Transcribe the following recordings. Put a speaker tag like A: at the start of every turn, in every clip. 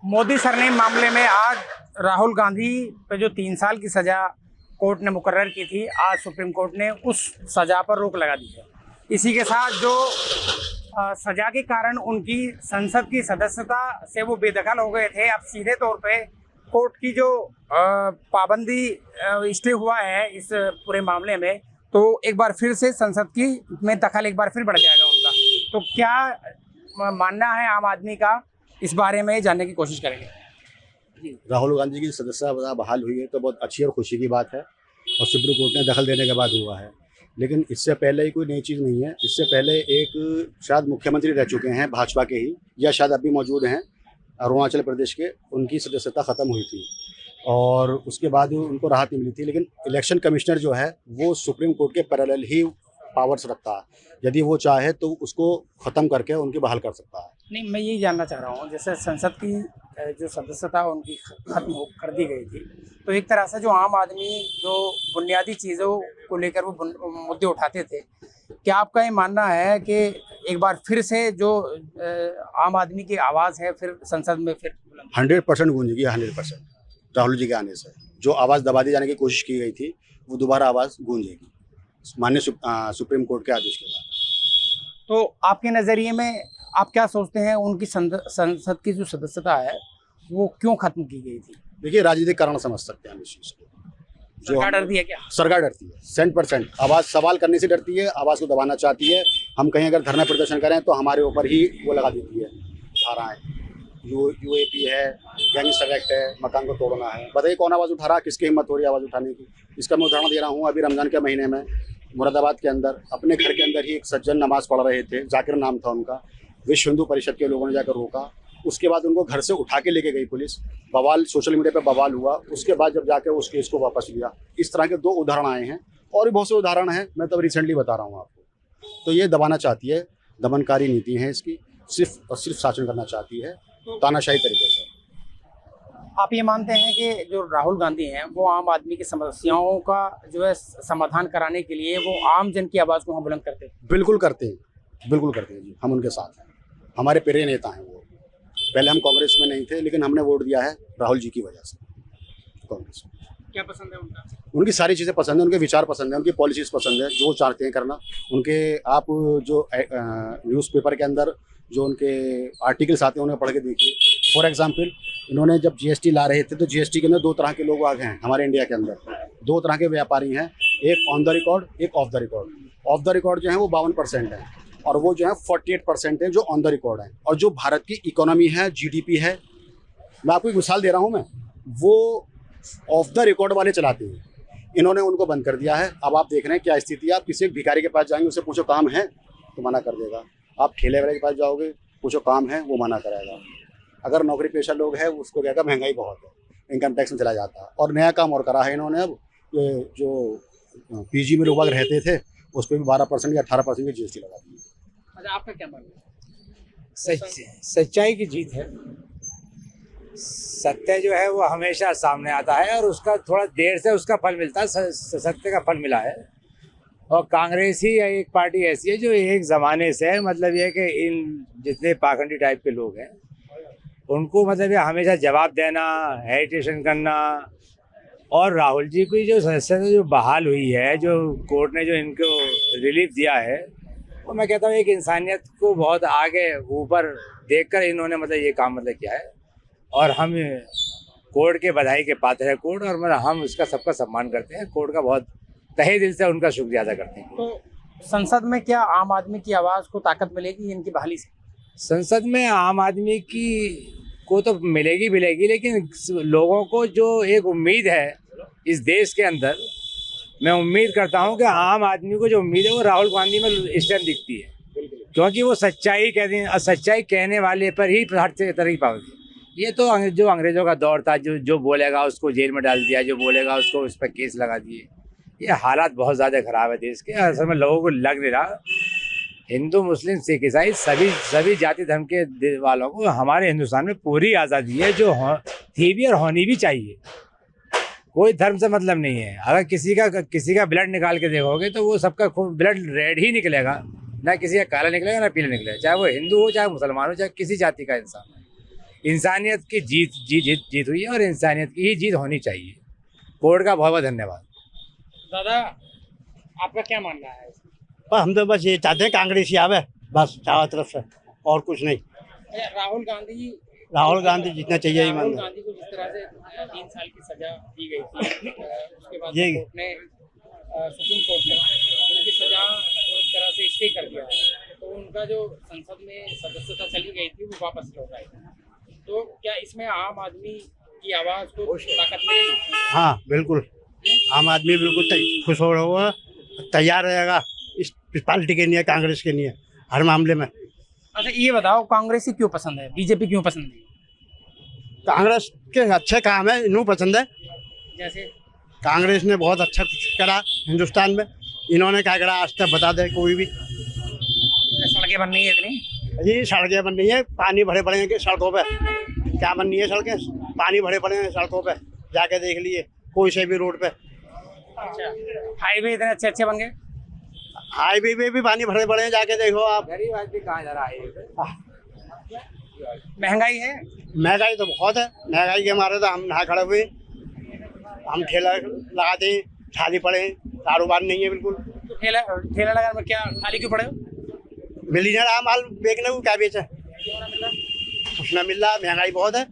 A: Modi surname मामले में आज राहुल गांधी पे जो 3 साल की सजा कोर्ट ने मुकर्रर की थी, आज सुप्रीम कोर्ट ने उस सजा पर रोक लगा दी है। इसी के साथ जो सजा के कारण उनकी संसद की सदस्यता से वो बेदखल हो गए थे, अब सीधे तौर पे कोर्ट की जो पाबंदी स्टे हुआ है इस पूरे मामले में, तो एक बार फिर से संसद की में दखल एक बार फिर बढ़ जाएगा उनका। तो क्या मानना है आम आदमी का, इस बारे में जानने की कोशिश करेंगे।
B: राहुल गांधी की सदस्यता बहाल हुई है तो बहुत अच्छी और खुशी की बात है और सुप्रीम कोर्ट ने दखल देने के बाद हुआ है। लेकिन इससे पहले ही कोई नई चीज़ नहीं है। इससे पहले एक शायद मुख्यमंत्री रह चुके हैं भाजपा के ही, या शायद अभी मौजूद हैं अरुणाचल प्रदेश के, उनकी सदस्यता ख़त्म हुई थी और उसके बाद उनको राहत नहीं मिली थी। लेकिन इलेक्शन कमिश्नर जो है वो सुप्रीम कोर्ट के पैरेलल ही पावर्स रखता है, यदि वो चाहे तो उसको ख़त्म करके उनकी बहाल कर सकता है।
A: नहीं, मैं यही जानना चाह रहा हूँ, जैसे संसद की जो सदस्यता उनकी खत्म कर दी गई थी, तो एक तरह से जो आम आदमी जो बुनियादी चीज़ों को लेकर वो मुद्दे उठाते थे, क्या आपका ये मानना है कि एक बार फिर से जो आम आदमी की आवाज़ है फिर संसद में फिर
B: 100% गूंजेगी। 100% राहुल जी के आने से जो आवाज़ दबा दी जाने की कोशिश की गई थी वो दोबारा आवाज़ गूंजेगी माननीय सुप्रीम कोर्ट के आदेश के बाद।
A: तो आपके नज़रिए में आप क्या सोचते हैं, उनकी संसद की जो सदस्यता है वो क्यों खत्म की गई थी?
B: देखिए, राजनीतिक कारण समझ सकते हैं हम इस चीज़ को।
A: सरकार डरती है क्या?
B: सरकार डरती है 100%। आवाज़ सवाल करने से डरती है, आवाज़ को दबाना चाहती है। हम कहीं अगर धरना प्रदर्शन करें तो हमारे ऊपर ही वो लगा देती है धाराएँ। यूएपी है, गैंगस्टर एक्ट है, मकान को तोड़ना है। बताइए कौन आवाज़ उठा रहा है, किसकी हिम्मत हो रही है आवाज़ उठाने की? इसका मैं उदाहरण दे रहा हूँ। अभी रमज़ान के महीने में मुरादाबाद के अंदर अपने घर के अंदर ही एक सज्जन नमाज़ पढ़ रहे थे, जाकिर नाम था उनका। विश्व हिंदू परिषद के लोगों ने जाकर रोका, उसके बाद उनको घर से उठा के लेके गई पुलिस। बवाल सोशल मीडिया पे बवाल हुआ, उसके बाद जब जाके उस केस को वापस लिया। इस तरह के 2 उदाहरण आए हैं और भी बहुत से उदाहरण हैं, मैं तो रिसेंटली बता रहा हूँ आपको। तो ये दबाना चाहती है, दमनकारी नीति है इसकी, सिर्फ और सिर्फ शासन करना चाहती है तानाशाही तरीके से।
A: आप ये मानते हैं कि जो राहुल गांधी हैं वो आम आदमी की समस्याओं का जो है समाधान कराने के लिए वो आम जन की आवाज़ को वहाँ बुलंद करते हैं?
B: बिल्कुल करते हैं, बिल्कुल करते हैं जी, हम उनके साथ हैं। हमारे प्रिय नेता हैं वो। पहले हम कांग्रेस में नहीं थे, लेकिन हमने वोट दिया है राहुल जी की वजह से कांग्रेस में।
A: क्या पसंद है उनका?
B: उनकी सारी चीज़ें पसंद है, उनके विचार पसंद है, उनकी पॉलिसीज़ पसंद है, जो चाहते हैं करना। उनके आप जो न्यूज़पेपर के अंदर जो उनके आर्टिकल्स आते हैं उन्हें पढ़ के देखिए। फॉर एग्जांपल, इन्होंने जब जीएसटी ला रहे थे तो जीएसटी के अंदर 2 तरह के लोग आ गए हैं हमारे इंडिया के अंदर। 2 तरह के व्यापारी हैं, एक ऑन द रिकॉर्ड, एक of the record. Of the record जो है वो 52% है और वो जो है 48% है जो ऑन द रिकॉर्ड है। और जो भारत की इकोनॉमी है, जीडीपी है, मैं आपको एक मिसाल दे रहा हूँ, मैं वो ऑफ द रिकॉर्ड वाले चलाते हैं, इन्होंने उनको बंद कर दिया है। अब आप देख रहे हैं क्या स्थिति है। आप किसी भिखारी के पास जाएंगे, उससे पूछो काम है तो मना कर देगा। आप ठेले वाले के पास जाओगे, पूछो काम है, वो मना करेगा। अगर नौकरी पेशा लोग हैं उसको कहेगा महंगाई बहुत है, इनकम टैक्स में चला जाता है। और नया काम और करा है इन्होंने, अब जो पीजी में लोग रहते थे उस पर भी 12% या 18% की जीएसटी लगा दी।
A: अच्छा, आपका क्या मानना है?
C: सच्चाई की जीत है। सत्य जो है वो हमेशा सामने आता है और उसका थोड़ा देर से उसका फल मिलता है। सत्य का फल मिला है। और कांग्रेस ही एक पार्टी ऐसी है जो एक ज़माने से, मतलब ये कि इन जितने पाखंडी टाइप के लोग हैं उनको मतलब ये हमेशा जवाब देना, हेरिटेशन करना। और राहुल जी की जो सदस्यता जो बहाल हुई है, जो कोर्ट ने जो इनको रिलीफ दिया है, तो मैं कहता हूँ एक इंसानियत को बहुत आगे ऊपर देखकर इन्होंने मतलब ये काम मतलब किया है। और हम कोर्ट के बधाई के पात्र है कोर्ट, और मतलब हम उसका सबका सम्मान करते हैं। कोर्ट का बहुत तहे दिल से उनका शुक्रिया अदा करते हैं।
A: तो संसद में क्या आम आदमी की आवाज़ को ताकत मिलेगी इनकी बहाली से?
C: संसद में आम आदमी की को तो मिलेगी, लेकिन लोगों को जो एक उम्मीद है इस देश के अंदर, मैं उम्मीद करता हूं कि आम आदमी को जो उम्मीद है वो राहुल गांधी में इस टाइम दिखती है, क्योंकि वो सच्चाई कहते हैं और सच्चाई कहने वाले पर ही हर तरह की पाबंदी। ये तो जो अंग्रेज़ों का दौर था, जो बोलेगा उसको जेल में डाल दिया, जो बोलेगा उसको उस पर केस लगा दिए। ये हालात बहुत ज़्यादा ख़राब है देश के। असल में लोगों को लग नहीं रहा, हिंदू मुस्लिम सिख ईसाई सभी जाति धर्म के वालों को हमारे हिंदुस्तान में पूरी आज़ादी है, जो थी भी और होनी भी चाहिए। कोई धर्म से मतलब नहीं है। अगर किसी का ब्लड निकाल के देखोगे तो वो सबका ब्लड रेड ही निकलेगा, ना किसी का काला निकलेगा ना पीला निकलेगा, चाहे वो हिंदू हो, चाहे मुसलमान हो, चाहे किसी जाति का इंसान हो। इंसानियत की जीत हुई है और इंसानियत की ही जीत होनी चाहिए। कोर्ट का बहुत बहुत धन्यवाद।
A: दादा आपका क्या मानना है?
D: पर हम तो बस ये चाहते हैं कांग्रेस ही आवे, बस चारों तरफ से, और कुछ नहीं।
A: राहुल गांधी
D: जीतना चाहिए ही
A: राहुल
D: मानते हैं।
A: गांधी को जिस तरह से 3 साल की सजा दी गई थी, उसके बाद
D: ये-
A: कोर्ट ने सुप्रीम कोर्ट ने उनकी सजा को एक तरह से स्टे कर दिया है, तो उनका जो संसद में सदस्यता चली गई थी वो वापस लौट आई। तो क्या इसमें आम आदमी की आवाज को ताकत मिलेगी?
D: हाँ बिल्कुल, आम आदमी बिल्कुल खुश हो रहा हुआ, तैयार रहेगा इस पार्टी के लिए, कांग्रेस के लिए हर मामले में।
A: अच्छा ये बताओ, कांग्रेस ही क्यों पसंद है, बीजेपी क्यों पसंद नहीं?
D: कांग्रेस के अच्छे काम है, इन्हों पसंद है।
A: जैसे
D: कांग्रेस ने बहुत अच्छा कुछ करा हिंदुस्तान में, इन्होंने क्या करा आज तक बता दे कोई भी।
A: सड़कें बन रही है इतनी,
D: ये सड़कें बन रही है, पानी भरे पड़े हैं सड़कों पे, क्या बन रही है सड़कें, पानी भरे पड़े हैं सड़कों पे, जाके देख लिए कोई से भी रोड पे।
A: अच्छा हाईवे इतने अच्छे अच्छे बन गए,
D: हाईवे पे भी पानी भरे पड़े हैं, जाके देखो आप।
C: गरीब आदमी कहाँ जा रहा है?
A: महंगाई है,
D: महंगाई तो बहुत है, महंगाई के मारे तो हम नहा खड़े हुए, हम ठेला लगाते हैं, खाली पड़े हैं, कारोबार नहीं है बिल्कुल।
A: तो ठेला ठेला लगा में क्या खाली क्यों पड़े हो?
D: मिल ही नहीं रहा माल, बेचने को क्या बेचे,
A: क्यों ना मिल रहा?
D: कुछ ना मिल रहा, महंगाई बहुत है।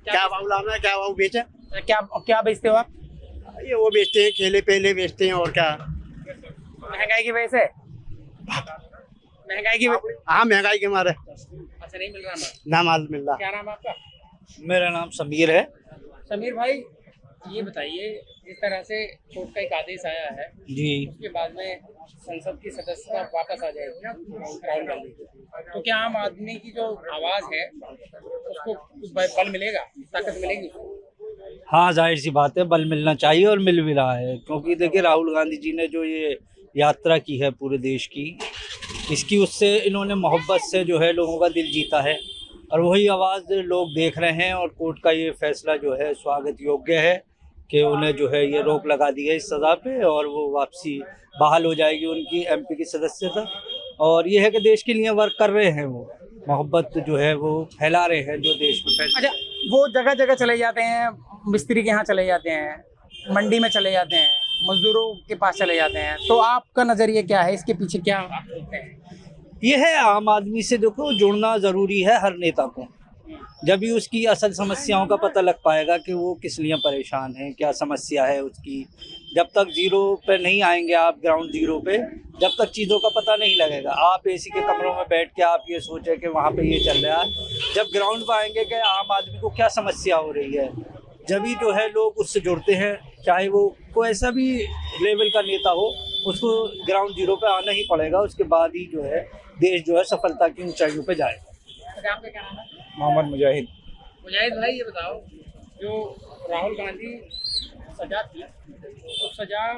D: क्या भाव लाना है, क्या भाव बेचे,
A: क्या क्या बेचते हो आप?
D: ये वो बेचते हैं, केले पेले बेचते हैं, और क्या।
A: महंगाई की वजह से, महंगाई की वजह।
D: हाँ महंगाई के मारे
A: अच्छा नहीं मिल रहा माल।
D: ना माल मिल रहा।
A: क्या नाम है आपका?
E: मेरा नाम समीर है।
A: समीर भाई ये बताइए, जिस तरह से कोर्ट का एक आदेश आया है,
E: जी,
A: उसके बाद में संसद की सदस्यता वापस आ जाएगी राहुल गांधी की, तो क्या आम आदमी की जो आवाज है उसको बल मिलेगा, ताकत मिलेगी उसको?
E: हाँ जाहिर सी बात है, बल मिलना चाहिए और मिल भी रहा है, क्योंकि देखिए राहुल गांधी जी ने जो ये यात्रा की है पूरे देश की, इसकी उससे इन्होंने मोहब्बत से जो है लोगों का दिल जीता है, और वही आवाज़ लोग देख रहे हैं। और कोर्ट का ये फैसला जो है स्वागत योग्य है कि उन्हें जो है ये रोक लगा दी है इस सज़ा पे, और वो वापसी बहाल हो जाएगी उनकी एमपी की सदस्यता। और ये है कि देश के लिए वर्क कर रहे हैं, वो मोहब्बत जो है वो फैला रहे हैं जो देश में फैल।
A: अच्छा वो जगह जगह चले जाते हैं, मिस्त्री के यहाँ चले जाते हैं, मंडी में चले जाते हैं, मजदूरों के पास चले जाते हैं, तो आपका नजरिया क्या है, इसके पीछे क्या आप सोचते हैं?
E: ये है आम आदमी से देखो जुड़ना ज़रूरी है हर नेता को, जब भी उसकी असल समस्याओं का पता लग पाएगा कि वो किस लिए परेशान है, क्या समस्या है उसकी। जब तक जीरो पे नहीं आएंगे आप, ग्राउंड जीरो पे, जब तक चीज़ों का पता नहीं लगेगा। आप एसी के कमरों में बैठ के आप ये सोचें कि वहाँ पे ये चल रहा है, जब ग्राउंड पर आएंगे कि आम आदमी को क्या समस्या हो रही है, जब ही जो है लोग उससे जुड़ते हैं। चाहे वो कोई ऐसा भी लेवल का नेता हो, उसको ग्राउंड जीरो पे आना ही पड़ेगा, उसके बाद ही जो है देश जो है सफलता की ऊंचाइयों पे जाएगा।
A: अच्छा, आपका क्या नाम है?
C: मोहम्मद मुजाहिद।
A: मुजाहिद भाई ये बताओ, जो राहुल गांधी सजा थी उस सजा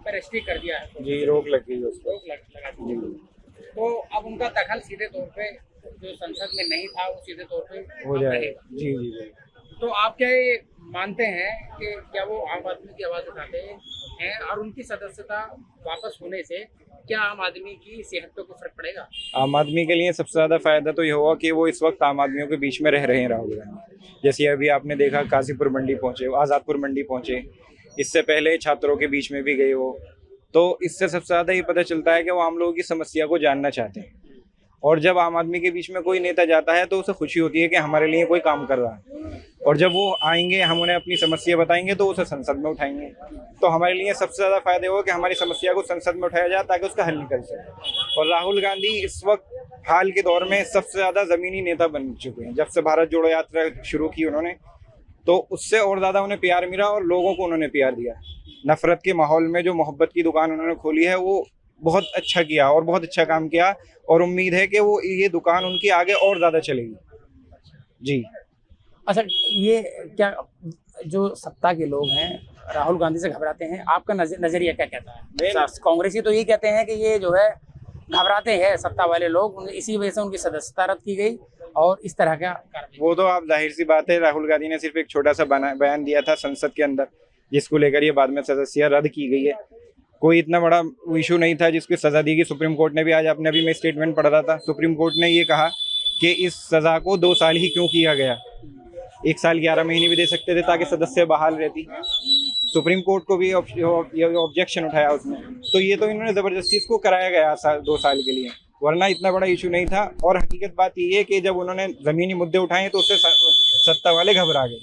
A: पर स्टे कर दिया है,
C: जी रोक लगी है उसको।
A: रोक लगा दी, तो अब उनका दखल सीधे तौर पे जो संसद में नहीं था वो सीधे तौर पे
C: हो
A: अब
C: जाएगा।
A: रहेगा।
C: जी जी जी।
A: तो आप क्या ये मानते हैं कि क्या वो आम आदमी की आवाज़ उठाते हैं, और उनकी सदस्यता वापस होने से क्या आम आदमी की सेहत पे कोई फर्क पड़ेगा?
F: आम आदमी के लिए सबसे ज़्यादा फ़ायदा तो ये होगा कि वो इस वक्त आम आदमियों के बीच में रह रहे हैं राहुल गांधी। जैसे अभी आपने देखा काजीपुर मंडी पहुंचे, आज़ादपुर मंडी पहुंचे, इससे पहले छात्रों के बीच में भी गए वो, तो इससे सबसे ज़्यादा ये पता चलता है कि वो आम लोगों की समस्या को जानना चाहते हैं। और जब आम आदमी के बीच में कोई नेता जाता है तो उसे खुशी होती है कि हमारे लिए कोई काम कर रहा है, और जब वो आएंगे हम उन्हें अपनी समस्या बताएंगे तो उसे संसद में उठाएंगे। तो हमारे लिए सबसे ज़्यादा फायदा होगा कि हमारी समस्या को संसद में उठाया जाए ताकि उसका हल निकल सके। और राहुल गांधी इस वक्त हाल के दौर में सबसे ज़्यादा ज़मीनी नेता बन चुके हैं। जब से भारत जोड़ो यात्रा शुरू की उन्होंने, तो उससे और ज़्यादा उन्हें प्यार मिला और लोगों को उन्होंने प्यार दिया। नफ़रत के माहौल में जो मोहब्बत की दुकान उन्होंने खोली है वो बहुत अच्छा किया और बहुत अच्छा काम किया, और उम्मीद है कि वो ये दुकान उनकी आगे और ज़्यादा चलेगी। जी।
A: अच्छा ये क्या जो सत्ता के लोग हैं राहुल गांधी से घबराते हैं, आपका नजरिया क्या कहता है? कांग्रेसी तो ये कहते हैं कि ये जो है घबराते हैं सत्ता वाले लोग, इसी वजह से उनकी सदस्यता रद्द की गई और इस तरह का कार्रवाई।
F: वो तो आप जाहिर सी बात है, राहुल गांधी ने सिर्फ एक छोटा सा बयान दिया था संसद के अंदर, जिसको लेकर ये बाद में सदस्यता रद्द की गई है। कोई इतना बड़ा इशू नहीं था जिसकी सजा दी गई। सुप्रीम कोर्ट ने भी, आज आपने अभी मैं स्टेटमेंट पढ़ रहा था, सुप्रीम कोर्ट ने ये कहा कि इस सज़ा को 2 साल ही क्यों किया गया, 1 साल 11 महीने भी दे सकते थे ताकि सदस्य बहाल रहती। सुप्रीम कोर्ट को भी ऑब्जेक्शन उठाया उसमें, तो ये तो इन्होंने ज़बरदस्ती इसको कराया गया 2 साल के लिए, वरना इतना बड़ा इशू नहीं था। और हकीकत बात ये है कि जब उन्होंने ज़मीनी मुद्दे उठाए तो उससे सत्ता वाले घबरा गए,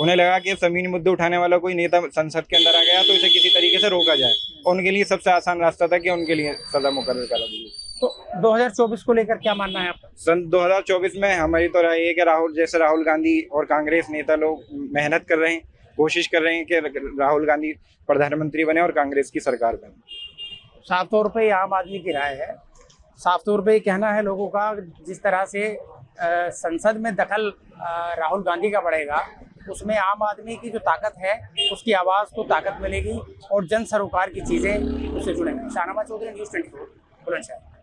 F: उन्हें लगा कि ज़मीनी मुद्दे उठाने वाला कोई नेता संसद के अंदर आ गया तो इसे किसी तरीके से रोका जाए। उनके लिए सबसे आसान रास्ता था कि उनके लिए सज़ा मुकर्रर करा दी।
A: तो 2024 को लेकर क्या मानना है आपका?
F: सन 2024 में हमारी तो राय है कि राहुल गांधी और कांग्रेस नेता लोग मेहनत कर रहे हैं, कोशिश कर रहे हैं कि राहुल गांधी प्रधानमंत्री बने और कांग्रेस की सरकार बने।
A: साफ तौर पे आम आदमी की राय है, साफ तौर पे कहना है लोगों का, जिस तरह से संसद में दखल राहुल गांधी का बढ़ेगा, उसमें आम आदमी की जो ताकत है उसकी आवाज़ को ताकत मिलेगी और जन सरोकार की चीज़ें उससे जुड़ेंगी। शाहनवाज चौधरी, न्यूज़ 24, बुलंदशहर।